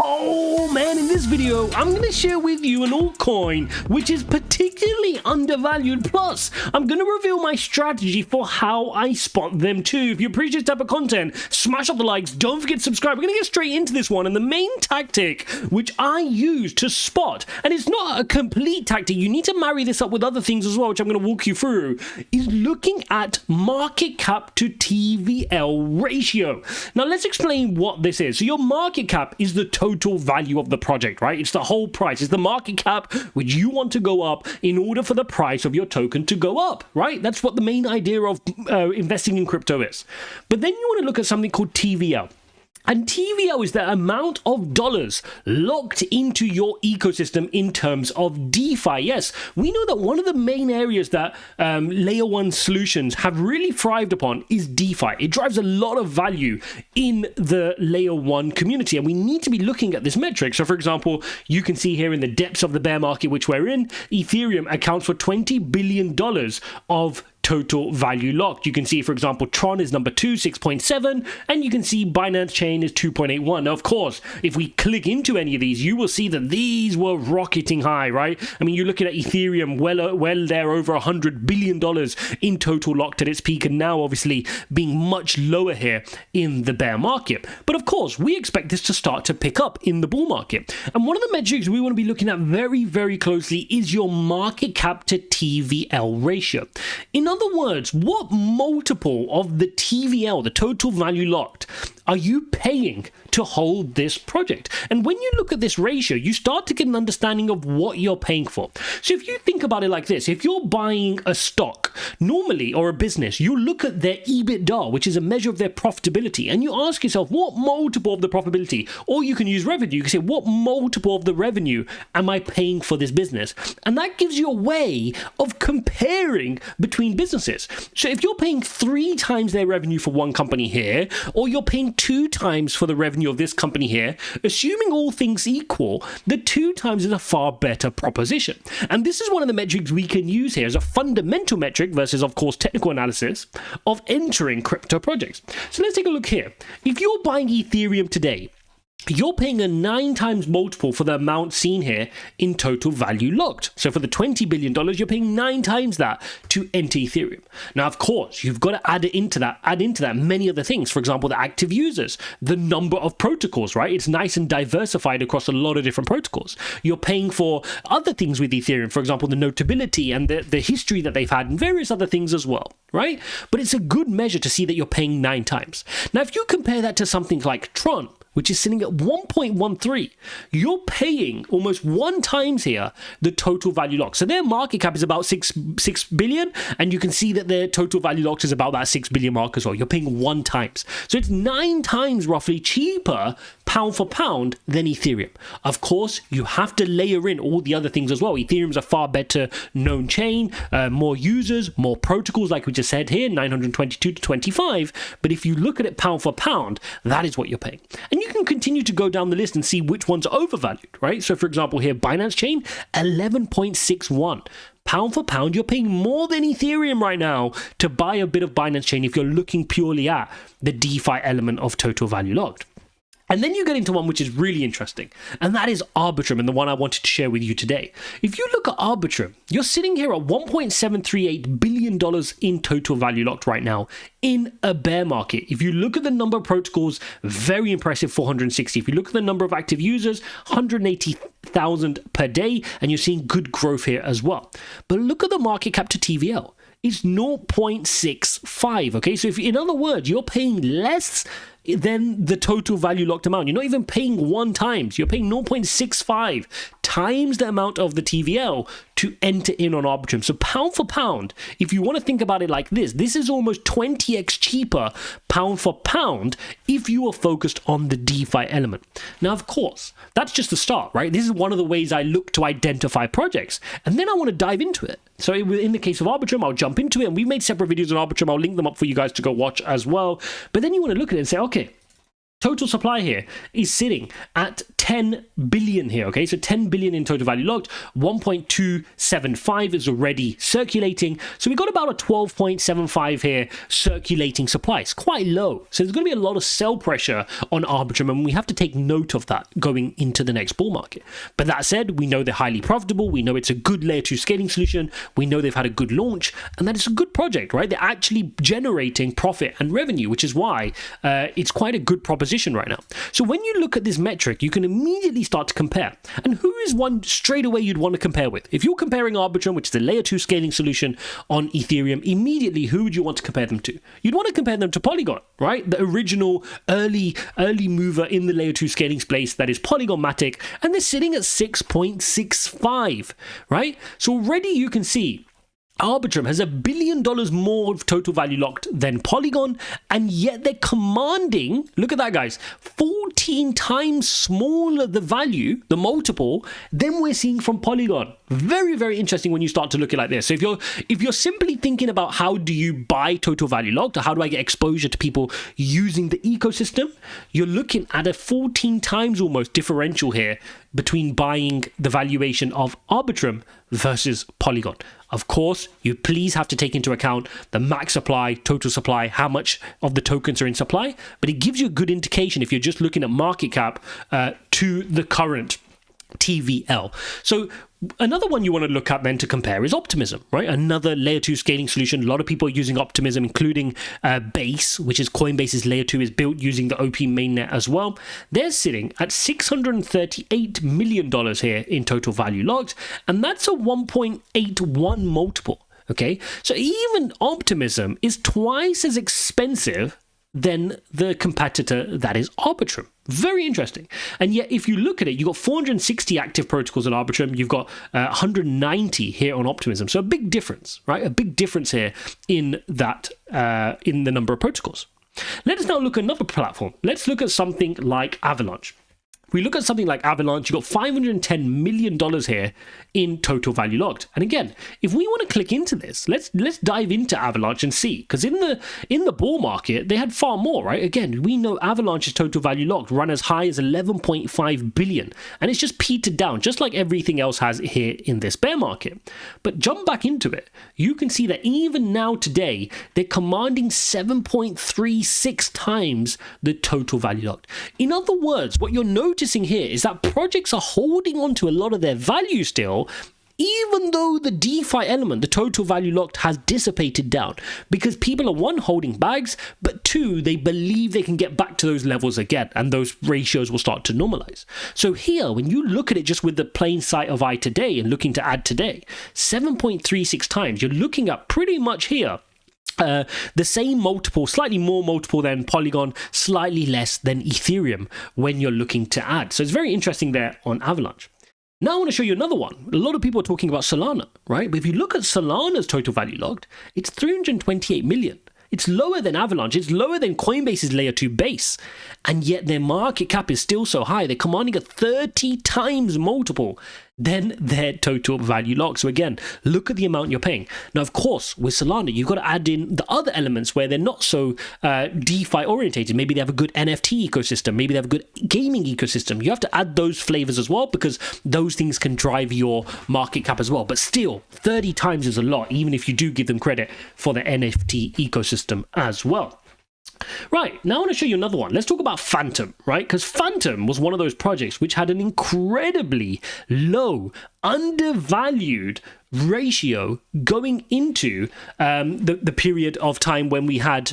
Oh man, in this video, I'm going to share with you an altcoin which is particularly undervalued. Plus, I'm going to reveal my strategy for how I spot them too. If you appreciate this type of content, smash up the likes, don't forget to subscribe. We're going to get straight into this one. And the main tactic which I use to spot, and it's not a complete tactic, you need to marry this up with other things as well, which I'm going to walk you through, is looking at market cap to TVL ratio. Now, let's explain what this is. So your market cap is the total value of the project, right? It's the whole price. It's the market cap which you want to go up in order for the price of your token to go up, right? That's what the main idea of investing in crypto is. But then you want to look at something called TVL. And TVL is the amount of dollars locked into your ecosystem in terms of DeFi. Yes, we know that one of the main areas that layer one solutions have really thrived upon is DeFi. It drives a lot of value in the layer one community, and we need to be looking at this metric. So, for example, you can see here in the depths of the bear market which we're in, Ethereum accounts for $20 billion of total value locked. You can see, for example, Tron is number 2, 6.7, and you can see Binance Chain is 2.81. Now, of course, if we click into any of these, you will see that these were rocketing high, right? I mean, you're looking at Ethereum well there over $100 billion in total locked at its peak, and now obviously being much lower here in the bear market. But of course, we expect this to start to pick up in the bull market. And one of the metrics we want to be looking at very, very closely is your market cap to TVL ratio. In other words, what multiple of the TVL, the total value locked, are you paying to hold this project? And when you look at this ratio, you start to get an understanding of what you're paying for. So if you think about it like this, if you're buying a stock normally, or a business, you look at their EBITDA, which is a measure of their profitability, and you ask yourself, what multiple of the profitability, or you can use revenue, you can say, what multiple of the revenue am I paying for this business? And that gives you a way of comparing between businesses. So if you're paying 3 times their revenue for one company here, or you're paying 2 times for the revenue of this company here, assuming all things equal, the 2 times is a far better proposition. And this is one of the metrics we can use here as a fundamental metric versus, of course, technical analysis of entering crypto projects. So let's take a look here. If you're buying Ethereum today, you're paying a 9 times multiple for the amount seen here in total value locked. So for the $20 billion, you're paying 9 times that to enter Ethereum. Now, of course, you've got to add into that many other things. For example, the active users, the number of protocols, right? It's nice and diversified across a lot of different protocols. You're paying for other things with Ethereum, for example, the notability and the history that they've had and various other things as well, right? But it's a good measure to see that you're paying 9 times. Now, if you compare that to something like Tron, which is sitting at 1.13, you're paying almost 1 times here the total value locked. So their market cap is about 6 billion, and you can see that their total value locked is about that 6 billion mark as well. You're paying 1 times. So it's 9 times roughly cheaper pound for pound than Ethereum. Of course, you have to layer in all the other things as well. Ethereum's a far better known chain, more users, more protocols, like we just said here, 922 to 25. But if you look at it pound for pound, that is what you're paying. And you can continue to go down the list and see which ones are overvalued, right? So for example here, Binance Chain, 11.61. Pound for pound, you're paying more than Ethereum right now to buy a bit of Binance Chain if you're looking purely at the DeFi element of total value locked. And then you get into one which is really interesting, and that is Arbitrum, and the one I wanted to share with you today. If you look at Arbitrum, you're sitting here at $1.738 billion in total value locked right now in a bear market. If you look at the number of protocols, very impressive, 460. If you look at the number of active users, 180,000 per day, and you're seeing good growth here as well. But look at the market cap to TVL. It's 0.65, okay? So if, in other words, you're paying less than the total value locked amount. You're not even paying 1 times. You're paying 0.65 times the amount of the TVL to enter in on Arbitrum. So pound for pound, if you want to think about it like this is almost 20x cheaper pound for pound if you are focused on the DeFi element. Now, of course, that's just the start, right? This is one of the ways I look to identify projects, and then I want to dive into it. So in the case of Arbitrum, I'll jump into it, and we've made separate videos on Arbitrum. I'll link them up for you guys to go watch as well. But then you want to look at it and say, okay, Total supply here is sitting at 10 billion here, okay? So 10 billion in total value locked, 1.275 is already circulating. So we've got about a 12.75 here circulating supply. It's quite low. So there's going to be a lot of sell pressure on Arbitrum, and we have to take note of that going into the next bull market. But that said, we know they're highly profitable. We know it's a good layer 2 scaling solution. We know they've had a good launch, and that it's a good project, right? They're actually generating profit and revenue, which is why it's quite a good proposition right now. So when you look at this metric, you can immediately start to compare. And who is one straight away you'd want to compare with? If you're comparing Arbitrum, which is the layer 2 scaling solution on Ethereum, immediately who would you want to compare them to? You'd want to compare them to Polygon, right? The original early mover in the layer 2 scaling space, that is Polygon Matic, and they're sitting at 6.65, right? So already you can see Arbitrum has $1 billion more of total value locked than Polygon, and yet they're commanding, look at that guys, 14 times smaller the value, the multiple, than we're seeing from Polygon. Very, very interesting when you start to look at it like this. So if you're simply thinking about how do you buy total value locked, or how do I get exposure to people using the ecosystem, you're looking at a 14 times almost differential here between buying the valuation of Arbitrum versus Polygon. Of course, you please have to take into account the max supply, total supply, how much of the tokens are in supply, but it gives you a good indication if you're just looking at market cap to the current TVL. So another one you want to look at then to compare is Optimism, right? Another layer 2 scaling solution. A lot of people are using Optimism, including Base, which is Coinbase's layer 2, is built using the OP mainnet as well. They're sitting at $638 million here in total value locked, and that's a 1.81 multiple, okay? So even Optimism is twice as expensive than the competitor that is Arbitrum. Very interesting. And yet, if you look at it, you've got 460 active protocols on Arbitrum. You've got 190 here on Optimism. So a big difference, right? A big difference here in that, in the number of protocols. Let us now look at another platform. Let's look at something like Avalanche. If we look at something like Avalanche, you've got $510 million here in total value locked. And again, if we want to click into this, let's dive into Avalanche and see, because in the bull market, they had far more, right? Again, we know Avalanche's total value locked run as high as 11.5 billion, and it's just petered down, just like everything else has here in this bear market. But jump back into it, you can see that even now today, they're commanding 7.36 times the total value locked. In other words, what you're noticing here is that projects are holding on to a lot of their value still, even though the DeFi element, the total value locked, has dissipated down, because people are, one, holding bags, but two, they believe they can get back to those levels again, and those ratios will start to normalize. So here, when you look at it just with the plain sight of eye today and looking to add today, 7.36 times, you're looking at pretty much here the same multiple, slightly more multiple than Polygon, slightly less than Ethereum when you're looking to add. So it's very interesting there on Avalanche. Now I want to show you another one. A lot of people are talking about Solana, right? But if you look at Solana's total value locked, it's 328 million. It's lower than Avalanche. It's lower than Coinbase's layer 2 base. And yet their market cap is still so high. They're commanding a 30 times multiple than their total value lock. So again, look at the amount you're paying. Now, of course, with Solana, you've got to add in the other elements where they're not so DeFi orientated. Maybe they have a good NFT ecosystem. Maybe they have a good gaming ecosystem. You have to add those flavors as well, because those things can drive your market cap as well. But still, 30 times is a lot, even if you do give them credit for the NFT ecosystem as well. Right, now I want to show you another one. Let's talk about Phantom, right? Because Phantom was one of those projects which had an incredibly low, undervalued ratio going into the period of time when we had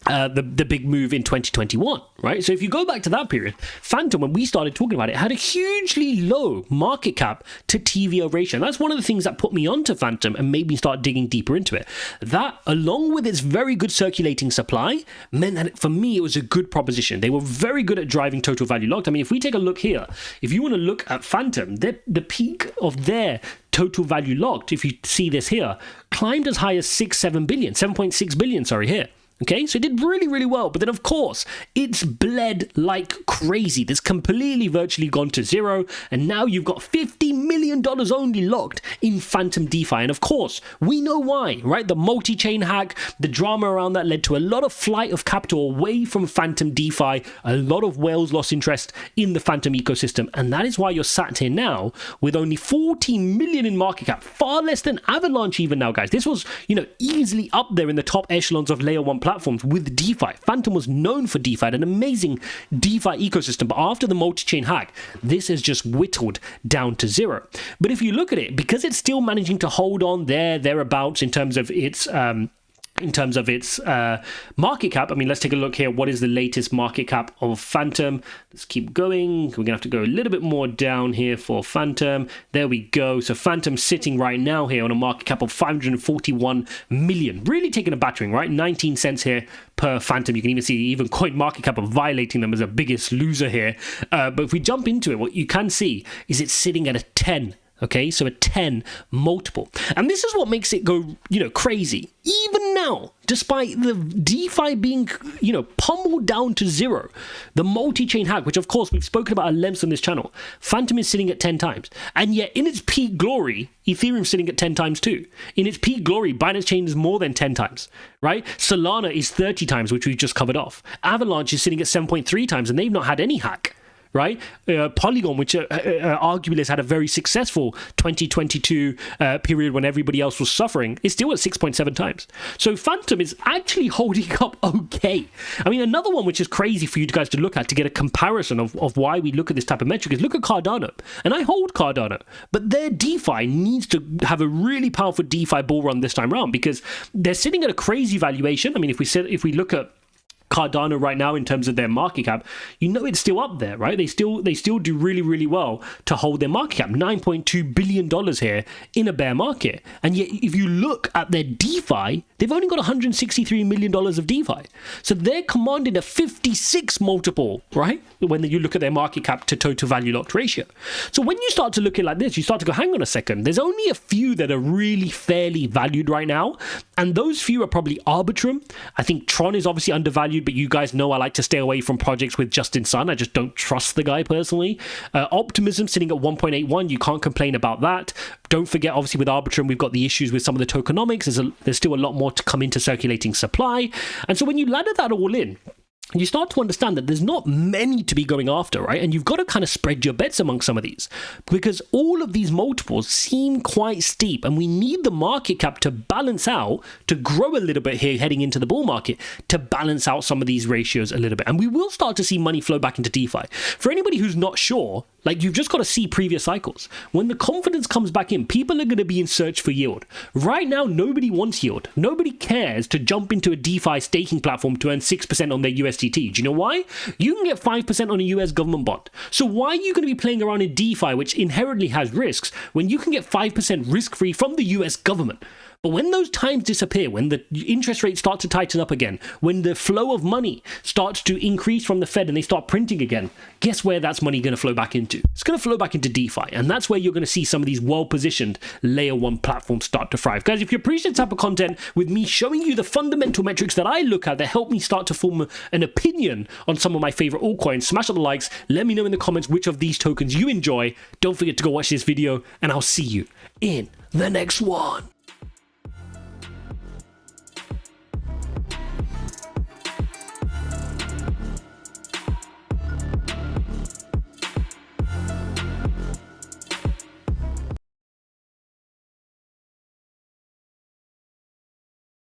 the big move in 2021, right? So if you go back to that period, Phantom, when we started talking about it, had a hugely low market cap to TVL ratio. And that's one of the things that put me onto Phantom and made me start digging deeper into it. That, along with its very good circulating supply, meant that for me, it was a good proposition. They were very good at driving total value locked. I mean, if we take a look here, if you want to look at Phantom, the peak of their total value locked, if you see this here, climbed as high as 7.6 billion, sorry, here. Okay, so it did really, really well. But then, of course, it's bled like crazy. This completely virtually gone to zero. And now you've got $50 million only locked in Phantom DeFi. And of course, we know why, right? The multi-chain hack, the drama around that led to a lot of flight of capital away from Phantom DeFi. A lot of whales lost interest in the Phantom ecosystem. And that is why you're sat here now with only 14 million in market cap, far less than Avalanche even now, guys. This was, easily up there in the top echelons of layer one platforms with DeFi. Phantom was known for DeFi, an amazing DeFi ecosystem, but after the multi-chain hack, this has just whittled down to zero. But if you look at it, because it's still managing to hold on thereabouts in terms of its market cap. I mean, let's take a look here. What is the latest market cap of Phantom? Let's keep going. We're going to have to go a little bit more down here for Phantom. There we go. So Phantom sitting right now here on a market cap of 541 million. Really taking a battering, right? 19 cents here per Phantom. You can even see even Coin Market Cap are violating them as a biggest loser here. But if we jump into it, what you can see is it's sitting at a 10. Okay, so a 10 multiple. And this is what makes it go, crazy. Even now, despite the DeFi being, pummeled down to zero, the multi-chain hack, which of course we've spoken about at length on this channel, Phantom is sitting at 10 times. And yet in its peak glory, Ethereum's sitting at 10 times too. In its peak glory, Binance Chain is more than 10 times, right? Solana is 30 times, which we've just covered off. Avalanche is sitting at 7.3 times, and they've not had any hack. Right? Polygon, which arguably has had a very successful 2022 period when everybody else was suffering, is still at 6.7 times. So Phantom is actually holding up okay. I mean, another one which is crazy for you guys to look at to get a comparison of why we look at this type of metric is look at Cardano. And I hold Cardano, but their DeFi needs to have a really powerful DeFi bull run this time around because they're sitting at a crazy valuation. I mean, if we look at Cardano right now in terms of their market cap, it's still up there, right? They still do really, really well to hold their market cap. $9.2 billion here in a bear market. And yet, if you look at their DeFi, they've only got $163 million of DeFi. So they're commanding a 56 multiple, right? When you look at their market cap to total value locked ratio. So when you start to look at it like this, you start to go, hang on a second, there's only a few that are really fairly valued right now. And those few are probably Arbitrum. I think Tron is obviously undervalued, but you guys know I like to stay away from projects with Justin Sun. I just don't trust the guy personally. Optimism sitting at 1.81. You can't complain about that. Don't forget, obviously, with Arbitrum, we've got the issues with some of the tokenomics. There's still a lot more to come into circulating supply. And so when you ladder that all in, you start to understand that there's not many to be going after, right? And you've got to kind of spread your bets among some of these because all of these multiples seem quite steep and we need the market cap to balance out, to grow a little bit here heading into the bull market, to balance out some of these ratios a little bit. And we will start to see money flow back into DeFi. For anybody who's not sure, you've just got to see previous cycles. When the confidence comes back in, people are going to be in search for yield. Right now, nobody wants yield. Nobody cares to jump into a DeFi staking platform to earn 6% on their USDT. Do you know why? You can get 5% on a US government bond. So why are you going to be playing around in DeFi, which inherently has risks, when you can get 5% risk-free from the US government? But when those times disappear, when the interest rates start to tighten up again, when the flow of money starts to increase from the Fed and they start printing again, guess where that's money going to flow back into? It's going to flow back into DeFi. And that's where you're going to see some of these well-positioned layer one platforms start to thrive. Guys, if you appreciate this type of content with me showing you the fundamental metrics that I look at that help me start to form an opinion on some of my favorite altcoins, smash up the likes. Let me know in the comments which of these tokens you enjoy. Don't forget to go watch this video and I'll see you in the next one.